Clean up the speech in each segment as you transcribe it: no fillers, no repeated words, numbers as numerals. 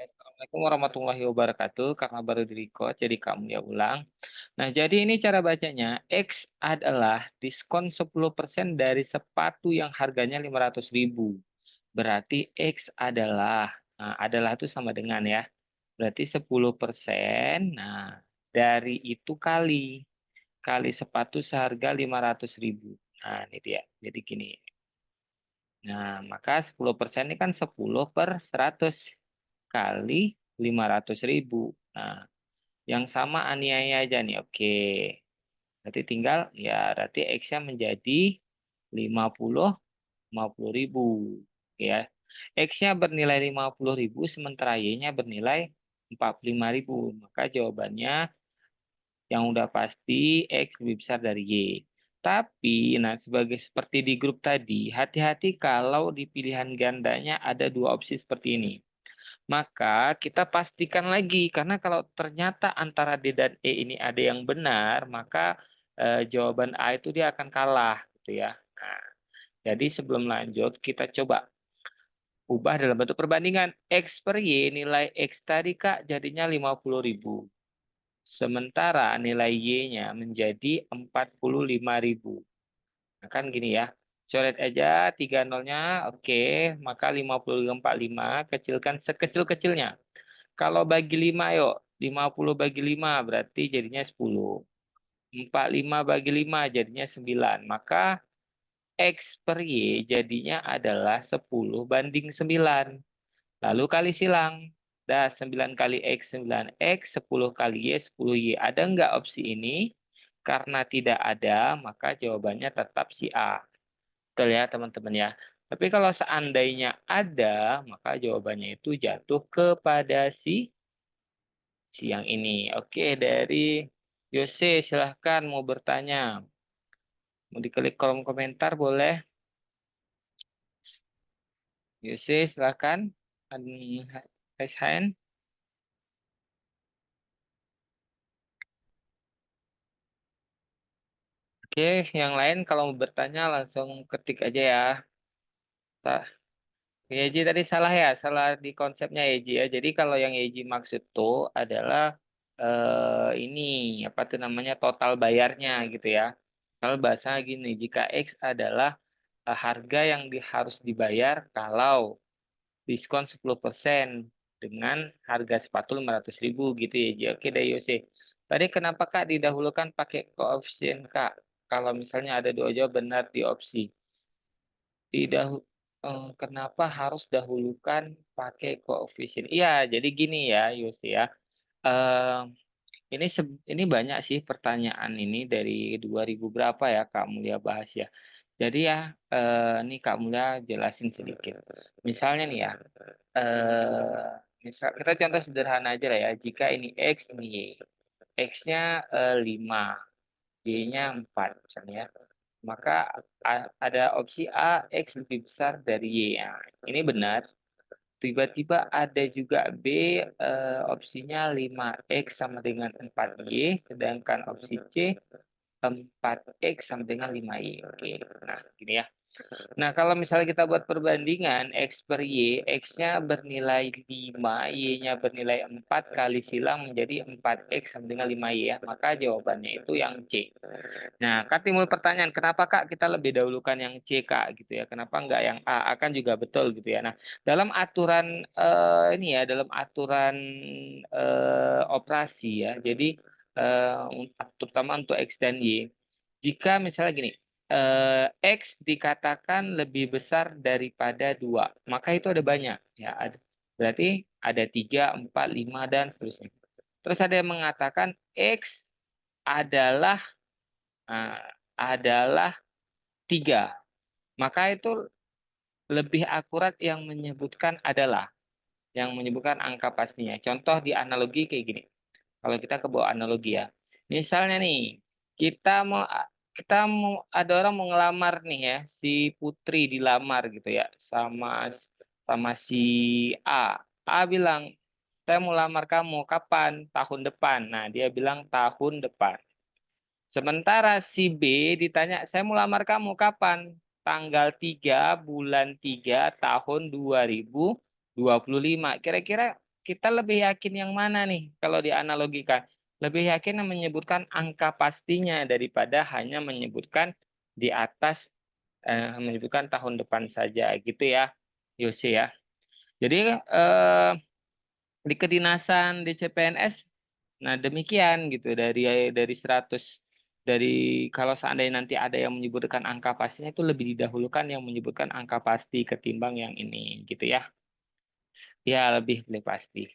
Assalamualaikum warahmatullahi wabarakatuh. Karena baru di-record, jadi kamu ya ulang. Nah, jadi ini cara bacanya. X adalah diskon 10% dari sepatu yang harganya 500.000. Berarti X adalah, nah, adalah itu sama dengan ya. Berarti 10%. Nah, dari itu kali sepatu seharga 500.000. Nah, ini dia. Jadi gini. Nah, maka 10% ini kan 10 per 100 kali 500.000. Nah, yang sama aniaya aja nih. Oke. Berarti tinggal ya berarti X-nya menjadi 50 50.000. Oke ya. X-nya bernilai 50.000 sementara Y-nya bernilai 45.000. Maka jawabannya yang udah pasti X lebih besar dari Y. Tapi, nah sebagai seperti di grup tadi, hati-hati kalau di pilihan gandanya ada dua opsi seperti ini. Maka kita pastikan lagi, karena kalau ternyata antara D dan E ini ada yang benar, maka jawaban A itu dia akan kalah, gitu ya. Nah, jadi sebelum lanjut, kita coba ubah dalam bentuk perbandingan. X per Y, nilai X tadi Kak jadinya 50.000. Sementara nilai Y-nya menjadi 45.000. Nah, kan gini ya. Coret aja 3 nolnya, oke. Maka 50 kecilkan sekecil-kecilnya. Kalau bagi 5, yuk. 50 bagi 5 berarti jadinya 10. 45 bagi 5 jadinya 9. Maka X per Y jadinya adalah 10/9. Lalu kali silang. Dah 9 kali X 9X, 10 kali Y 10Y. Ada nggak opsi ini? Karena tidak ada, maka jawabannya tetap si A. Betul ya teman-teman ya. Tapi kalau seandainya ada, maka jawabannya itu jatuh kepada si yang ini. Oke, dari Yose silahkan mau bertanya. Mau diklik kolom komentar boleh. Yose silahkan. Raise hand. Oke, yang lain kalau mau bertanya langsung ketik aja ya. Tah. Yeji tadi salah ya, salah di konsepnya Yeji ya. Jadi kalau yang Yeji maksud tuh adalah ini apa tuh namanya total bayarnya gitu ya. Kalau bahasa gini, jika X adalah harga yang harus dibayar kalau diskon 10% dengan harga sepatu 500.000 gitu ya. Ji. Oke deh Yose. Tadi kenapa Kak didahulukan pakai koefisien Kak? Kalau misalnya ada dua jawab benar di opsi. Kenapa harus dahulukan pakai koefisien? Iya, jadi gini ya Yose ya. Eh, ini banyak sih pertanyaan ini dari 2000 berapa ya Kak Mulia bahas ya. Jadi ya, ini Kak Mulia jelasin sedikit. Misalnya nih ya, misal kita contoh sederhana aja lah ya. Jika ini X, ini Y. X-nya 5, Y-nya 4 misalnya. Maka ada opsi A, X lebih besar dari Y. Nah, ini benar. Tiba-tiba ada juga B, opsinya 5X sama dengan 4Y, sedangkan opsi C 4X sama dengan 5Y. Oke, nah gini ya. Nah, kalau misalnya kita buat perbandingan X per Y, X-nya bernilai 5, Y-nya bernilai 4 kali silang menjadi 4X sama dengan 5Y ya. Maka jawabannya itu yang C. Nah, kan timbul pertanyaan, kenapa Kak kita lebih dahulukan yang C Kak gitu ya? Kenapa enggak yang A? A kan juga betul gitu ya. Nah, dalam aturan ini ya, dalam aturan operasi ya. Jadi terutama untuk X dan Y. Jika misalnya gini, X dikatakan lebih besar daripada 2, maka itu ada banyak ya. Berarti ada 3, 4, 5 dan seterusnya. Terus ada yang mengatakan X adalah Nah, adalah 3. Maka itu lebih akurat yang menyebutkan adalah. Yang menyebutkan angka pastinya. Contoh di analogi kayak gini. Kalau kita ke bawah analogi ya. Misalnya nih, kita mau ada orang mau ngelamar nih ya, si Putri dilamar gitu ya sama sama si A. A bilang, "Saya mau lamar kamu kapan? Tahun depan." Nah, dia bilang tahun depan. Sementara si B ditanya, saya mau lamar kamu kapan? Tanggal 3 bulan 3 tahun 2025. Kira-kira kita lebih yakin yang mana nih kalau dianalogikan? Lebih yakin yang menyebutkan angka pastinya daripada hanya menyebutkan di atas, menyebutkan tahun depan saja gitu ya, Yose ya. Jadi di kedinasan di CPNS, nah demikian gitu dari 100, dari kalau seandainya nanti ada yang menyebutkan angka pastinya itu lebih didahulukan yang menyebutkan angka pasti ketimbang yang ini gitu ya. Ya lebih pasti.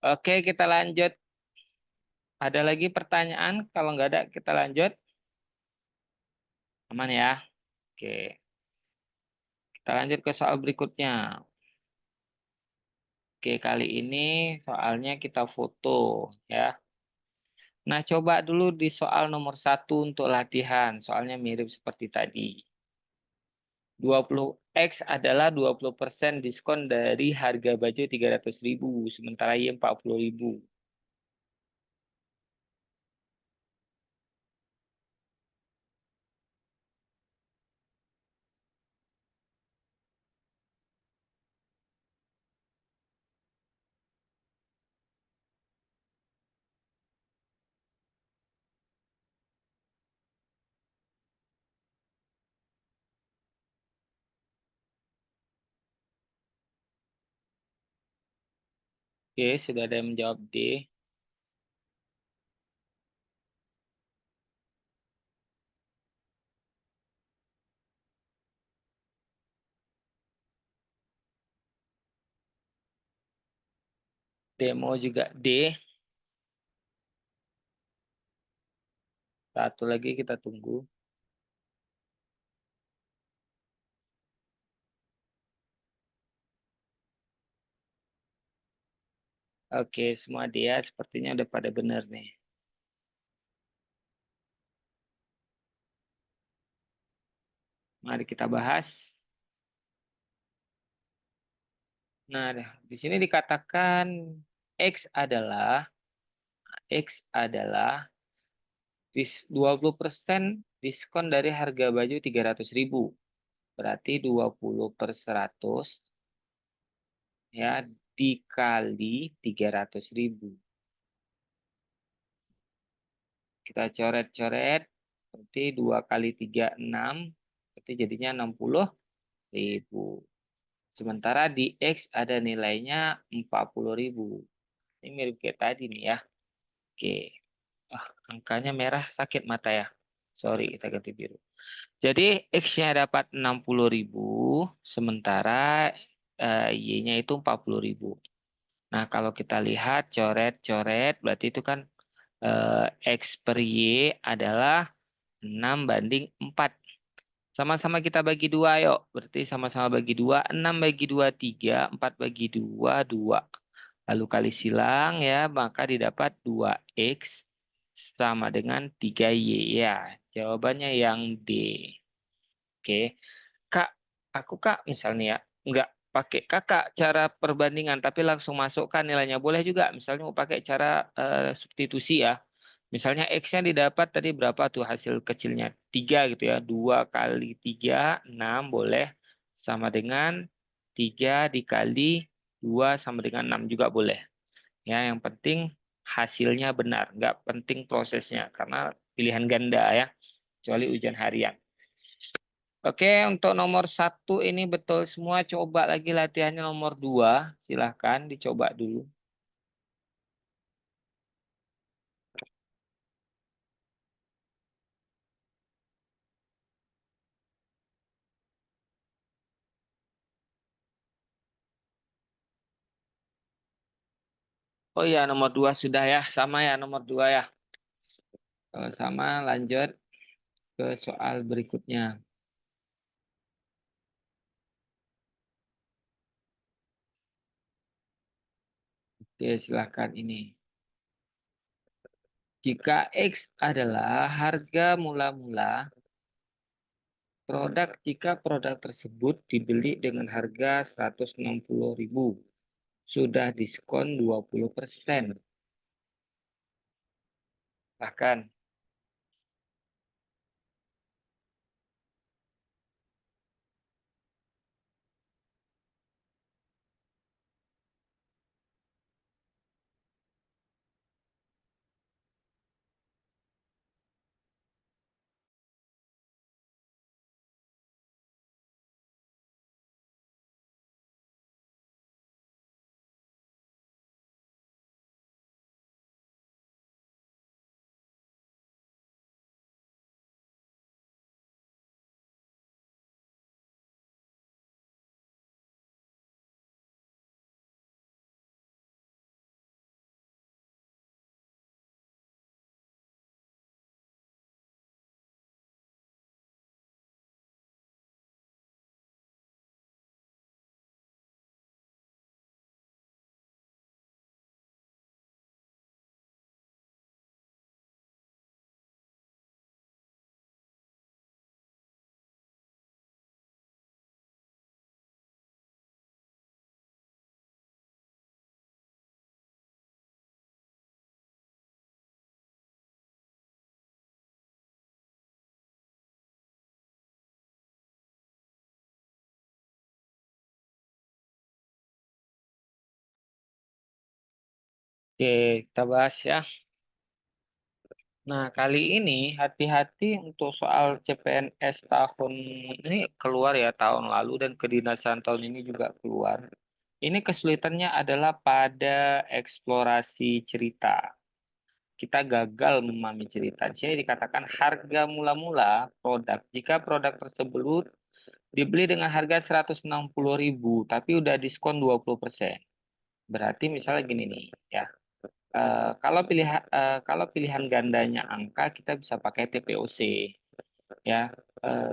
Oke, kita lanjut. Ada lagi pertanyaan? Kalau nggak ada, kita lanjut. Aman ya? Oke, kita lanjut ke soal berikutnya. Oke, kali ini soalnya kita foto ya. Nah, coba dulu di soal nomor satu untuk latihan. Soalnya mirip seperti tadi. 20X adalah 20% diskon dari harga baju 300.000, sementara Y 40.000. Oke, sudah ada yang menjawab D. Demo juga D. Satu lagi kita tunggu. Oke, semua dia sepertinya udah pada benar nih. Mari kita bahas. Nah, di sini dikatakan X adalah X adalah 20% diskon dari harga baju 300.000. Berarti 20/100 ya dikali 300.000. Kita coret-coret. Berarti 2 kali 3 6. Berarti jadinya 60.000. Sementara di X ada nilainya 40.000. Ini mirip kayak tadi nih ya. Oke. Ah, angkanya merah sakit mata ya. Sorry, kita ganti biru. Jadi X-nya dapat 60.000, sementara Y-nya itu 40.000. Nah, kalau kita lihat coret-coret, berarti itu kan X per Y adalah 6/4. Sama-sama kita bagi dua, yuk. Berarti sama-sama bagi dua. 6 bagi 2, 3. 4 bagi 2, 2. Lalu kali silang ya, maka didapat 2X sama dengan 3Y. Ya, jawabannya yang D. Oke. Kak, Kak, misalnya ya, nggak pakai kakak cara perbandingan, tapi langsung masukkan nilainya. Boleh juga, misalnya mau pakai cara substitusi ya. Misalnya X-nya didapat tadi berapa tuh hasil kecilnya? 3 gitu ya. 2 kali 3, 6 boleh. Sama dengan 3 dikali 2 sama dengan 6 juga boleh. Ya, yang penting hasilnya benar. Nggak penting prosesnya. Karena pilihan ganda ya. Kecuali ujian harian. Oke, untuk nomor satu ini betul semua. Coba lagi latihannya nomor dua. Silahkan dicoba dulu. Oh iya, nomor dua sudah ya. Sama ya, nomor dua ya. Kalau sama, lanjut ke soal berikutnya. Oke, silahkan ini. Jika X adalah harga mula-mula produk, jika produk tersebut dibeli dengan harga 160.000, sudah diskon 20%. Bahkan, Oke, kita bahas ya. Nah, kali ini hati-hati untuk soal CPNS tahun ini keluar ya tahun lalu dan kedinasan tahun ini juga keluar. Ini kesulitannya adalah pada eksplorasi cerita. Kita gagal memahami cerita. Jadi dikatakan harga mula-mula produk. Jika produk tersebut dibeli dengan harga 160.000, tapi udah diskon 20%. Berarti misalnya gini nih, ya. Kalau pilihan gandanya angka, kita bisa pakai TPOC, ya.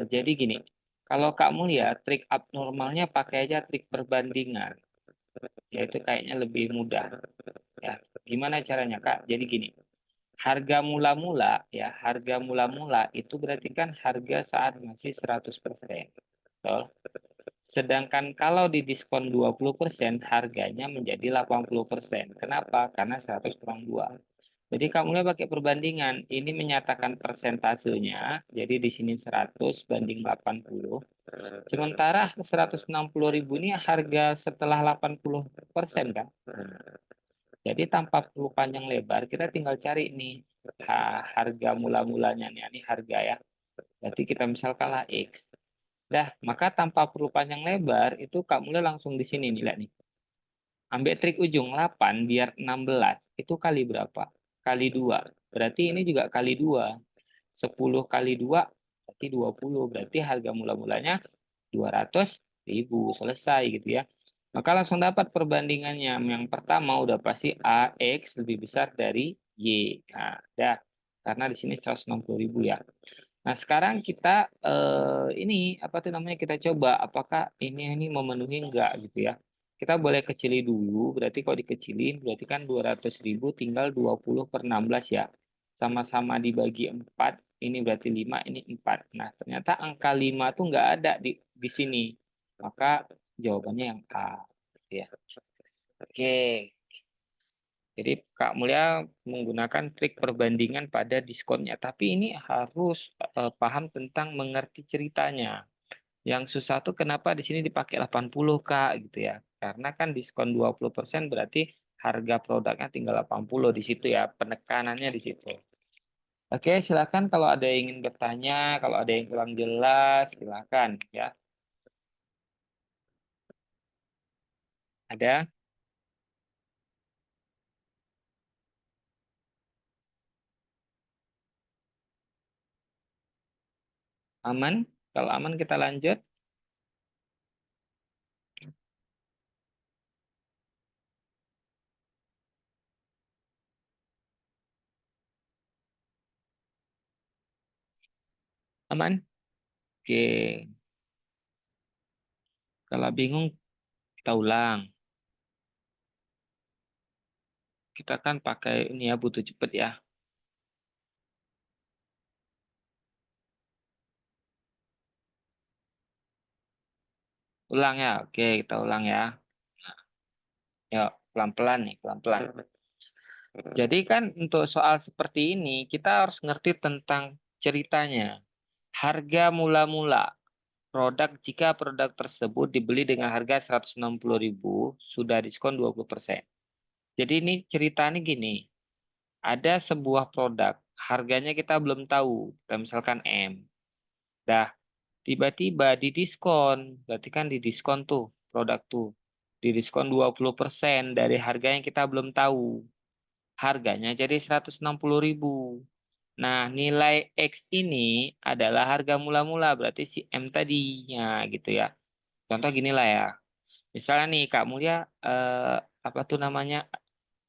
Jadi gini, kalau kamu lihat trik abnormalnya pakai aja trik perbandingan, yaitu kayaknya lebih mudah, ya. Gimana caranya, Kak? Jadi gini, harga mula-mula itu berarti kan harga saat masih 100%. Betul? Sedangkan kalau di diskon 20%, harganya menjadi 80%. Kenapa? Karena 100 kurang 2. Jadi kamu lihat pakai perbandingan, ini menyatakan persentasenya, jadi di sini 100 banding 80. Sementara 160.000 ini harga setelah 80% kan? Jadi tanpa perlu panjang lebar, kita tinggal cari nih harga mula-mulanya nih, ini harga ya. Berarti kita misalkanlah X. Dah, maka tanpa perlu panjang lebar, itu Kak Mulya langsung di sini nih, lihat nih. Ambil trik ujung 8 biar 16. Itu kali berapa? Kali 2. Berarti ini juga kali 2. 10 kali 2 berarti 20. Berarti harga mula-mulanya 200.000. Selesai gitu ya. Maka langsung dapat perbandingannya. Yang pertama udah pasti AX lebih besar dari Y. Nah, dah. Karena di sini 160.000 ya. Nah, sekarang kita ini apa tuh namanya kita coba apakah ini memenuhi enggak gitu ya. Kita boleh kecili dulu, berarti kalau dikecilin berarti kan 200.000 tinggal 20 per 16 ya. Sama-sama dibagi 4, ini berarti 5, ini 4. Nah, ternyata angka 5 tuh enggak ada di sini. Maka jawabannya yang A. Gitu ya. Oke, jadi Kak Mulia menggunakan trik perbandingan pada diskonnya. Tapi ini harus paham tentang mengerti ceritanya. Yang susah tuh kenapa di sini dipakai 80 Kak gitu ya. Karena kan diskon 20% berarti harga produknya tinggal 80 di situ ya. Penekanannya di situ. Oke, silakan kalau ada yang ingin bertanya, kalau ada yang kurang jelas, silakan ya. Ada? Aman? Kalau aman kita lanjut. Aman? Oke. Kalau bingung kita ulang. Kita kan pakai ini ya butuh cepet ya. Ulang ya. Oke, kita ulang ya. Yuk, pelan-pelan nih, pelan-pelan. Jadi kan untuk soal seperti ini kita harus ngerti tentang ceritanya. Harga mula-mula produk jika produk tersebut dibeli dengan harga 160.000 sudah diskon 20%. Jadi ini ceritanya gini. Ada sebuah produk harganya kita belum tahu. Kita misalkan M. Dah tiba-tiba didiskon, berarti kan didiskon tuh produk tuh. Didiskon 20% dari harga yang kita belum tahu. Harganya jadi 160.000. Nah, nilai X ini adalah harga mula-mula, berarti si M tadinya gitu ya. Contoh gini lah ya. Misalnya nih Kak Mulia apa tuh namanya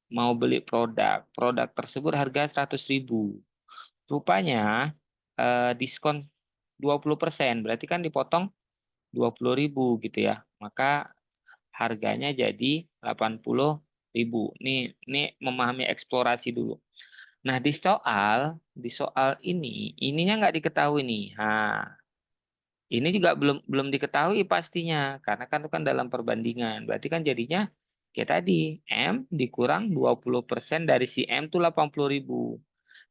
mau beli produk. Produk tersebut harga 100.000. Rupanya diskon 20%, berarti kan dipotong 20.000 gitu ya. Maka harganya jadi 80.000. Ini memahami eksplorasi dulu. Nah, di soal ininya nggak diketahui nih. Nah, ini juga belum belum diketahui pastinya karena kan itu kan dalam perbandingan. Berarti kan jadinya kayak tadi M dikurang 20% dari si M tuh 80.000.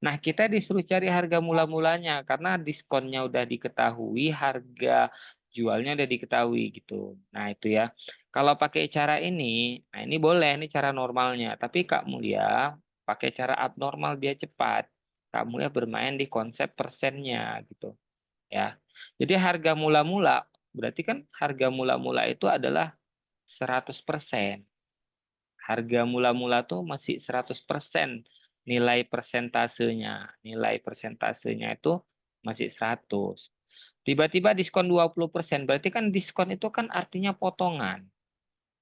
Nah, kita disuruh cari harga mula-mulanya karena diskonnya udah diketahui, harga jualnya udah diketahui gitu. Nah, itu ya. Kalau pakai cara ini, nah ini boleh, ini cara normalnya. Tapi Kak Mulia pakai cara abnormal biar cepat. Kak Mulia bermain di konsep persennya gitu ya. Jadi harga mula-mula, berarti kan harga mula-mula itu adalah 100%. Harga mula-mula tuh masih 100% nilai persentasenya. Nilai persentasenya itu masih 100. Tiba-tiba diskon 20%. Berarti kan diskon itu kan artinya potongan.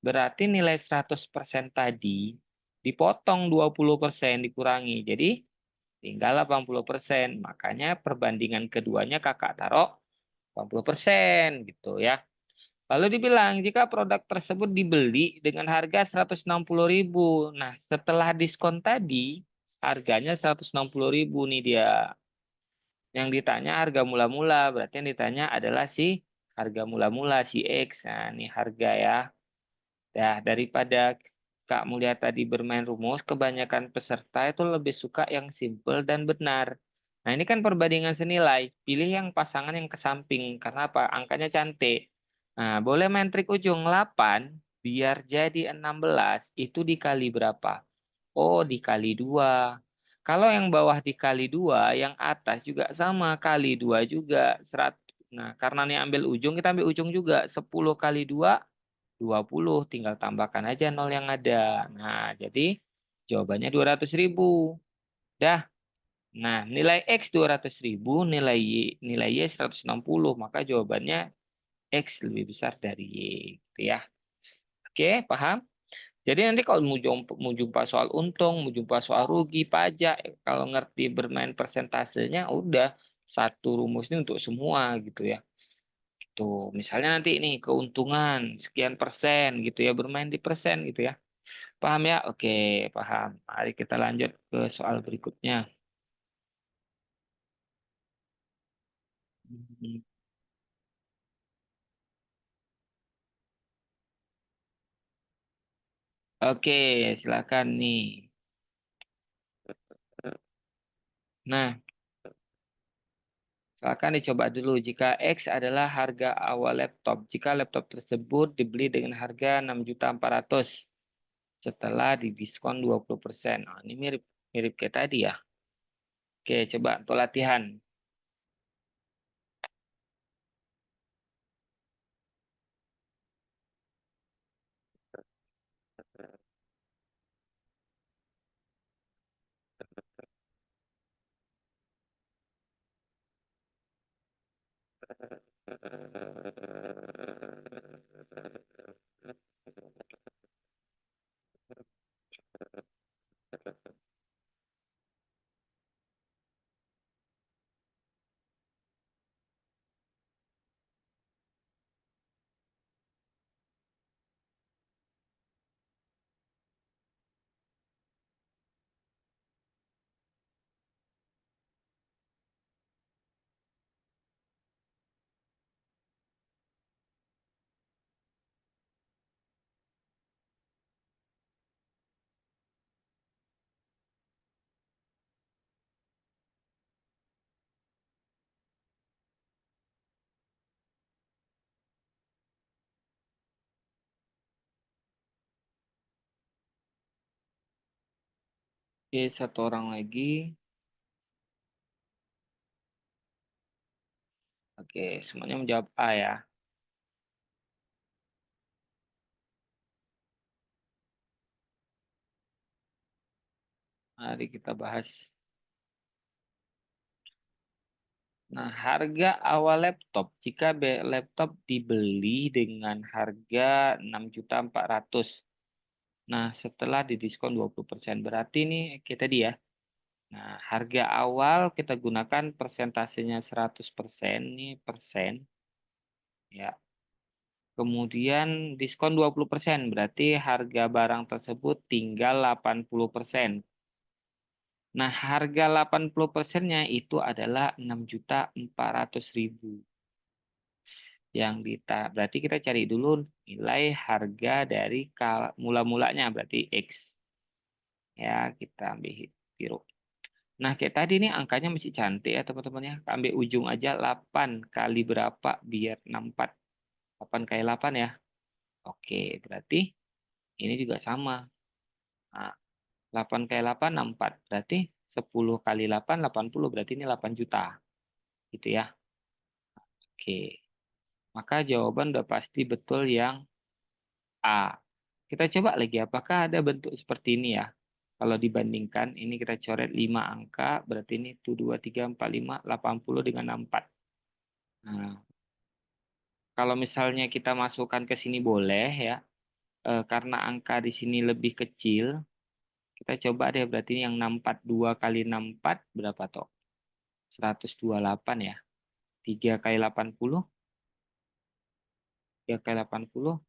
Berarti nilai 100% tadi dipotong 20% dikurangi. Jadi tinggal 80%. Makanya perbandingan keduanya kakak taruh 80% gitu ya. Lalu dibilang jika produk tersebut dibeli dengan harga 160.000. Nah, setelah diskon tadi harganya 160.000 nih dia. Yang ditanya harga mula-mula, berarti yang ditanya adalah si harga mula-mula si X. Nah, ini harga ya. Ya, daripada Kak Mulia tadi bermain rumus, kebanyakan peserta itu lebih suka yang simple dan benar. Nah, ini kan perbandingan senilai. Pilih yang pasangan yang ke samping. Karena apa? Angkanya cantik. Nah, boleh main trik ujung 8 biar jadi 16. Itu dikali berapa? Oh, dikali 2. Kalau yang bawah dikali 2, yang atas juga sama. Kali 2 juga. 100. Nah, karena ini ambil ujung, kita ambil ujung juga. 10 kali 2 20, tinggal tambahkan aja nol yang ada. Nah, jadi jawabannya 200.000. Dah. Nah, nilai X 200.000, nilai Y 160, maka jawabannya X lebih besar dari Y. Gitu ya. Oke, paham? Jadi nanti kalau mau jumpa soal untung, mau jumpa soal rugi, pajak, kalau ngerti bermain persentasenya, udah satu rumus ini untuk semua gitu ya. Tuh, misalnya nanti ini keuntungan sekian persen gitu ya, bermain di persen gitu ya. Paham ya? Oke, paham. Mari kita lanjut ke soal berikutnya. Hmm. Oke, silakan nih. Nah, silakan dicoba dulu. Jika X adalah harga awal laptop, jika laptop tersebut dibeli dengan harga 6.400.000 setelah didiskon 20%. Nah, ini mirip mirip kayak tadi ya. Oke, coba untuk latihan. Oke, satu orang lagi. Oke, semuanya menjawab A ya. Mari kita bahas. Nah, harga awal laptop. Jika laptop dibeli dengan harga 6.400.000. Nah, setelah didiskon 20%. Berarti ini kita dia. Nah, harga awal kita gunakan persentasenya 100%. Ini persen. Ya. Kemudian diskon 20%. Berarti harga barang tersebut tinggal 80%. Nah, harga 80%-nya itu adalah 6.400.000. Berarti kita cari dulu nilai harga dari mula-mulanya, berarti X. Ya, kita ambil biru. Nah, kayak tadi nih angkanya masih cantik ya teman-teman ya. Ambil ujung aja 8 kali berapa biar 64. 8 kali 8 ya. Oke, berarti ini juga sama. Nah, 8 kali 8, 64. Berarti 10 kali 8, 80. Berarti ini 8 juta. Gitu ya. Oke. Maka jawaban udah pasti betul yang A. Kita coba lagi, apakah ada bentuk seperti ini ya? Kalau dibandingkan, ini kita coret 5 angka, berarti ini 1, 2, 3, 4, 5, 80 dengan 64. Nah, kalau misalnya kita masukkan ke sini boleh ya, karena angka di sini lebih kecil, kita coba deh berarti yang 642 kali 64 berapa toh? 128 ya. 3 kali 80, 3 kali 80,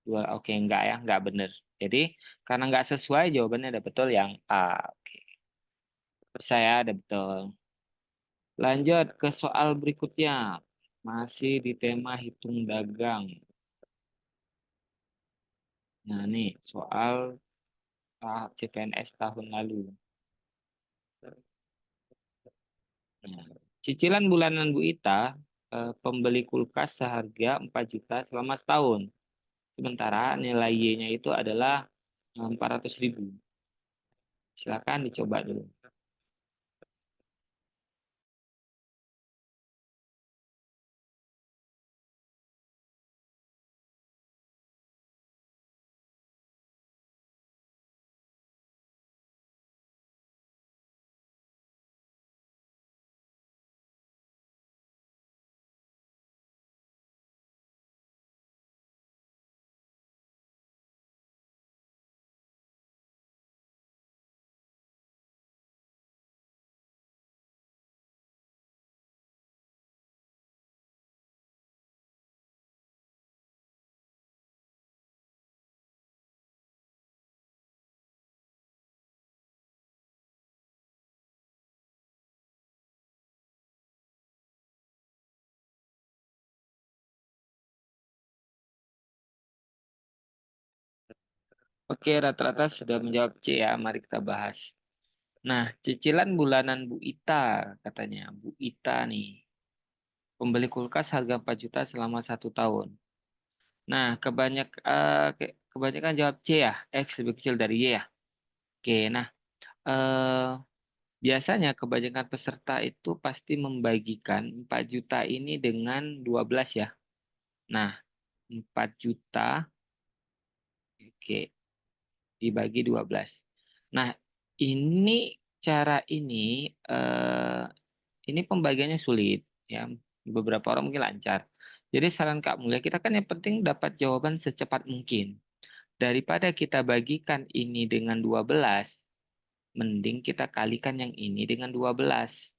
2, oke enggak ya, enggak bener. Jadi karena enggak sesuai jawabannya ada betul yang A. Oke. Saya ada betul. Lanjut ke soal berikutnya. Masih di tema hitung dagang. Nah, nih soal CPNS tahun lalu. Nah, cicilan bulanan Bu Ita, pembeli kulkas seharga 4 juta selama setahun. Sementara nilai Y-nya itu adalah 400.000. Silakan dicoba dulu. Oke, rata-rata sudah menjawab C ya. Mari kita bahas. Nah, cicilan bulanan Bu Ita katanya. Bu Ita nih. Pembeli kulkas harga 4 juta selama 1 tahun. Nah, kebanyakan jawab C ya. X lebih kecil dari Y ya. Oke, nah eh, biasanya kebanyakan peserta itu pasti membagikan 4 juta ini dengan 12 ya. Nah, 4 juta oke, dibagi 12. Nah, ini cara ini pembagiannya sulit ya. Beberapa orang mungkin lancar. Jadi saran Kak Mulia, kita kan yang penting dapat jawaban secepat mungkin. Daripada kita bagikan ini dengan 12, mending kita kalikan yang ini dengan 12.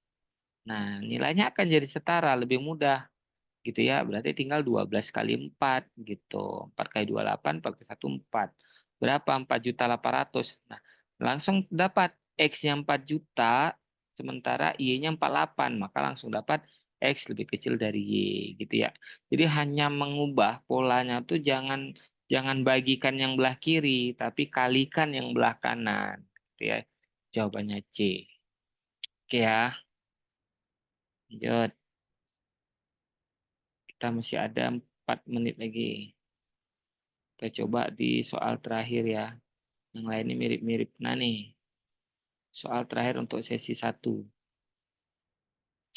Nah, nilainya akan jadi setara, lebih mudah gitu ya. Berarti tinggal 12 kali 4 gitu. 4 kali 28, 4 kali 1, 4. Berapa? 4.800.000. Nah, langsung dapat X-nya 4 juta, sementara Y-nya 48. Maka langsung dapat X lebih kecil dari Y gitu ya. Jadi hanya mengubah polanya tuh jangan jangan bagikan yang belah kiri, tapi kalikan yang belah kanan. Gitu ya. Jawabannya C. Oke ya, lanjut. Kita masih ada 4 menit lagi. Kita coba di soal terakhir ya. Yang lainnya mirip-mirip. Nah nih, soal terakhir untuk sesi 1.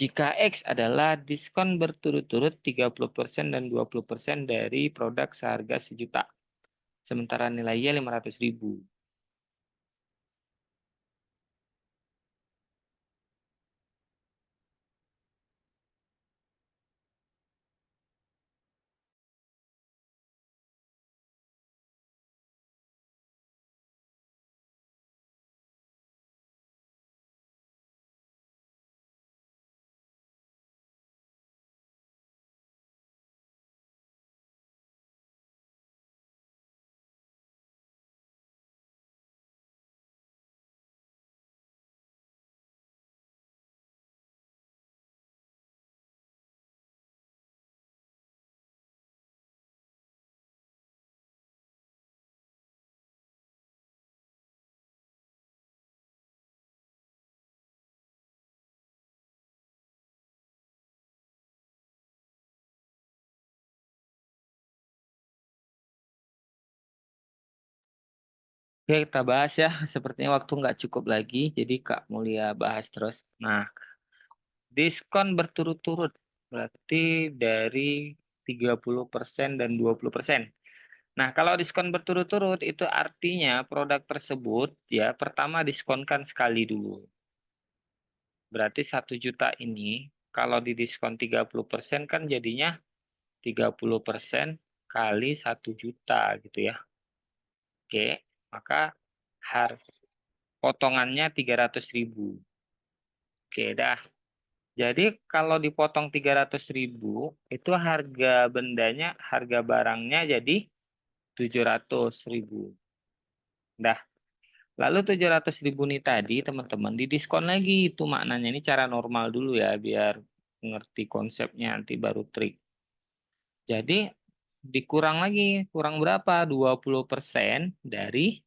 Jika X adalah diskon berturut-turut 30% dan 20% dari produk seharga 1 juta. Sementara nilainya 500.000. Oke, kita bahas ya. Sepertinya waktu nggak cukup lagi, jadi Kak Mulia bahas terus. Nah, diskon berturut-turut berarti dari 30% dan 20%. Nah, kalau diskon berturut-turut itu artinya produk tersebut ya pertama diskonkan sekali dulu. Berarti 1 juta ini kalau didiskon 30% kan jadinya 30% kali 1 juta gitu ya. Oke, maka harga potongannya 300.000. Oke dah. Jadi kalau dipotong 300.000 itu harga barangnya jadi 700.000. Dah. Lalu 700.000 nih tadi teman-teman didiskon lagi. Itu maknanya ini cara normal dulu ya biar ngerti konsepnya nanti baru trik. Jadi dikurang lagi, kurang berapa? 20% dari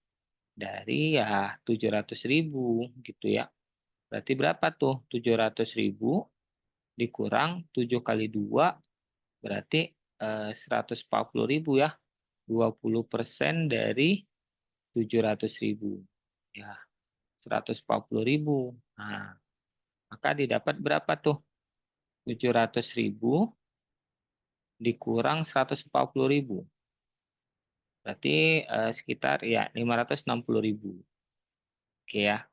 ya 700.000 gitu ya. Berarti berapa tuh? 700.000 dikurang 7 kali 2 berarti 140.000 ya. 20% dari 700.000. Ya, 140.000. Nah, maka didapat berapa tuh? 700.000 dikurang 140.000. Berarti sekitar ya 560.000. Oke ya.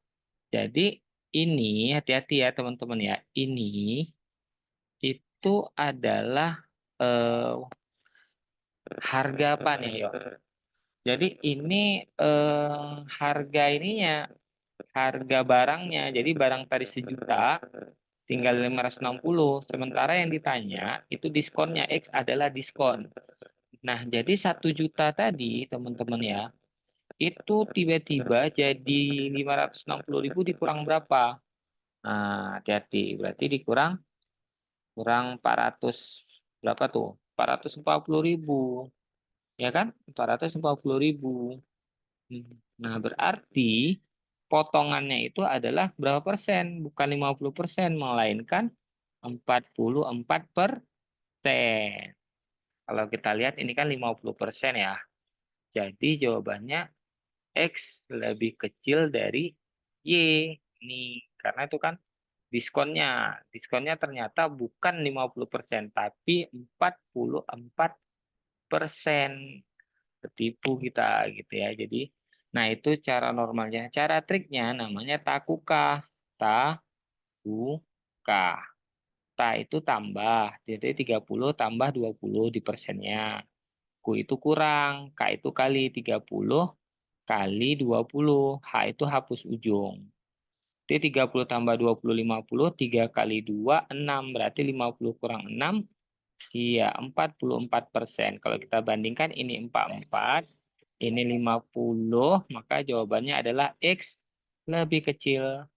Jadi ini hati-hati ya teman-teman ya. Ini itu adalah eh, harga apa nih? Yo? Jadi ini harga ininya, harga barangnya. Jadi barang tadi 1 juta, tinggal 560. Sementara yang ditanya itu diskonnya X adalah diskon. Nah, jadi 1 juta tadi teman-teman ya, itu tiba-tiba jadi 560.000 dikurang berapa? Nah, hati-hati. Berarti dikurang kurang 400 berapa tuh? 440.000. Ya kan? 440.000. Nah, berarti potongannya itu adalah berapa persen? Bukan 50%, melainkan 44%. Kalau kita lihat ini kan 50% ya. Jadi jawabannya X lebih kecil dari Y. Nih, karena itu kan diskonnya. Diskonnya ternyata bukan 50%, tapi 44%. Ketipu kita gitu ya. Jadi, nah itu cara normalnya. Cara triknya namanya takukah. Takukah. Ta itu tambah. Jadi 30 tambah 20 di persennya. Ku itu kurang. K itu kali 30 kali 20. H itu hapus ujung. Jadi 30 tambah 20, 50. 3 kali 2, 6. Berarti 50 kurang 6. Iya, 44%. Kalau kita bandingkan ini 44, ini 50, maka jawabannya adalah X lebih kecil.